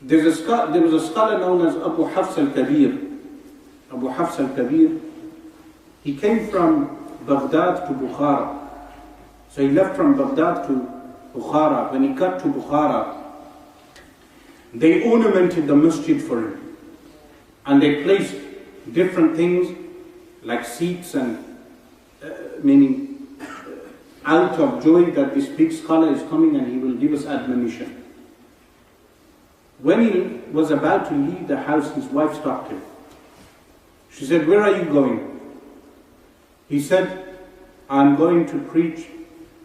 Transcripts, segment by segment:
There was a scholar known as Abu Hafs al-Kabir. Abu Hafs al-Kabir, he came from Baghdad to Bukhara. So he left from Baghdad to Bukhara. When he got to Bukhara, they ornamented the masjid for him. And they placed different things like seats and meaning out of joy that this big scholar is coming and he will give us admonition. When he was about to leave the house, his wife stopped him. She said, "Where are you going?" He said, "I'm going to preach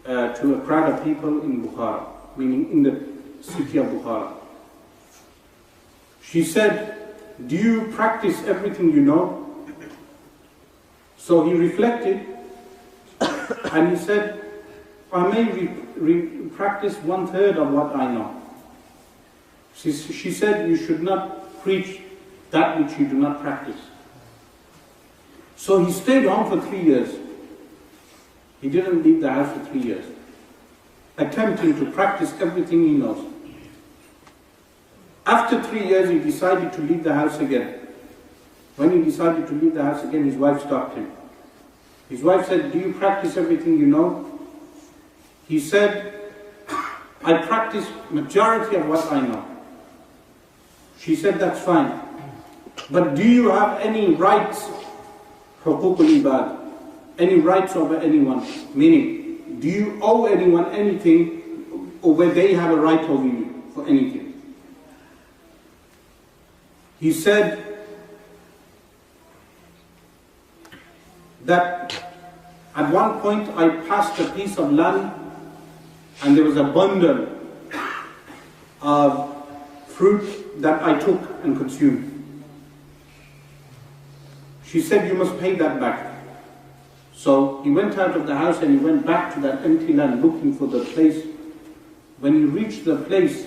to a crowd of people in Bukhara," meaning in the city of Bukhara. She said, "Do you practice everything you know?" So he reflected and he said, "I may practice 1/3 of what I know." She said, "You should not preach that which you do not practice." So he stayed home for 3 years. He didn't leave the house for 3 years, attempting to practice everything he knows. After 3 years, he decided to leave the house again. When he decided to leave the house again, his wife stopped him. His wife said, "Do you practice everything you know?" He said, "I practice majority of what I know." She said, "That's fine. But do you have any rights, huquq al-ibad, any rights over anyone? Meaning, do you owe anyone anything, or where they have a right over you for anything?" He said that at one point I passed a piece of land and there was a bundle of fruit that I took and consumed. She said, "You must pay that back." So he went out of the house and he went back to that empty land looking for the place. When he reached the place,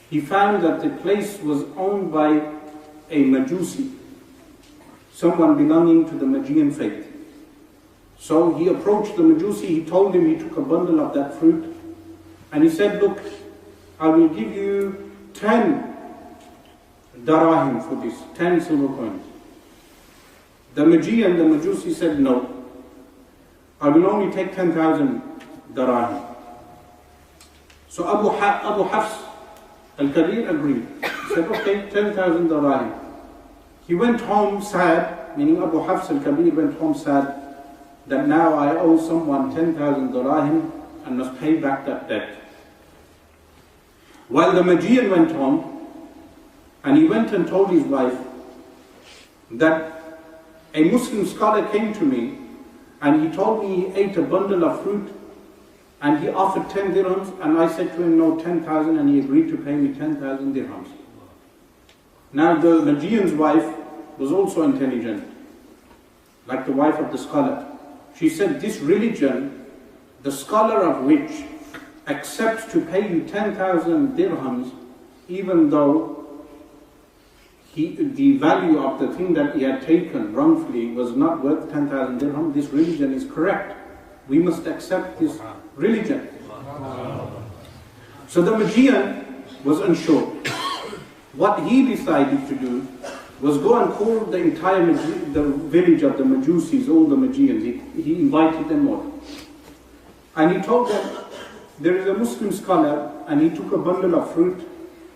he found that the place was owned by a Majusi, someone belonging to the Magian faith. So he approached the Majusi, he told him he took a bundle of that fruit, and he said, "Look, I will give you 10 darahim for this, 10 silver coins." The Magian, the Majusi said, "No, I will only take 10,000 darahim." So Abu Hafs al-Kabir agreed. He said, "Okay, 10,000 darahim." He went home sad, meaning Abu Hafs al-Kabir went home sad that now I owe someone 10,000 darahim and must pay back that debt. While the Magian went home, and he went and told his wife that a Muslim scholar came to me and he told me he ate a bundle of fruit and he offered 10 dirhams, and I said to him, "No, 10,000, and he agreed to pay me 10,000 dirhams. Now the Magian's wife was also intelligent, like the wife of the scholar. She said, "This religion, the scholar of which accepts to pay you 10,000 dirhams, even though the value of the thing that he had taken wrongfully was not worth 10,000 dirhams, this religion is correct. We must accept this religion." So the Magian was unsure. What he decided to do was go and call the entire the village of the Majusis, all the Magians. He invited them all. And he told them, there is a Muslim scholar and he took a bundle of fruit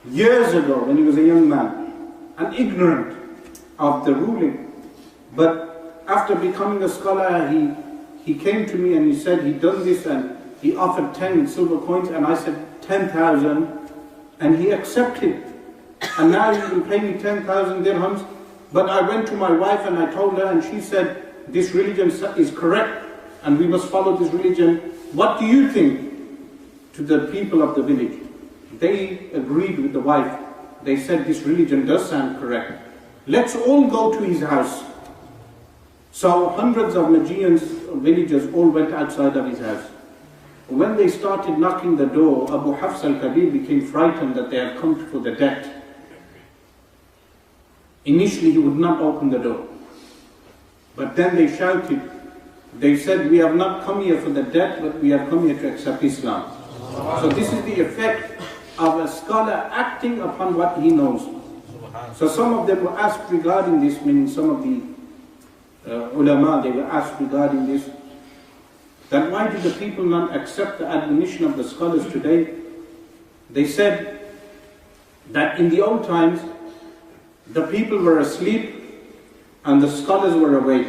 years ago when he was a young man and ignorant of the ruling. But after becoming a scholar, he came to me and he said he done this and he offered 10 silver coins, and I said 10,000, and he accepted. And now you will pay me 10,000 dirhams. But I went to my wife and I told her, and she said, "This religion is correct and we must follow this religion. What do you think?" To the people of the village. They agreed with the wife. They said, "This religion does sound correct. Let's all go to his house." So hundreds of Magians, villagers, all went outside of his house. When they started knocking the door, Abu Hafs al-Kabir became frightened that they had come for the debt. Initially he would not open the door. But then they shouted, they said, "We have not come here for the debt, but we have come here to accept Islam." So this is the effect of a scholar acting upon what he knows. So some of them were asked regarding this, meaning some of the ulama, they were asked regarding this, that why do the people not accept the admonition of the scholars today? They said that in the old times, the people were asleep and the scholars were awake.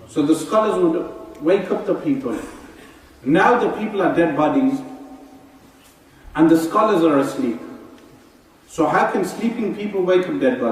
So the scholars would wake up the people. Now the people are dead bodies and the scholars are asleep. So how can sleeping people wake up dead bodies?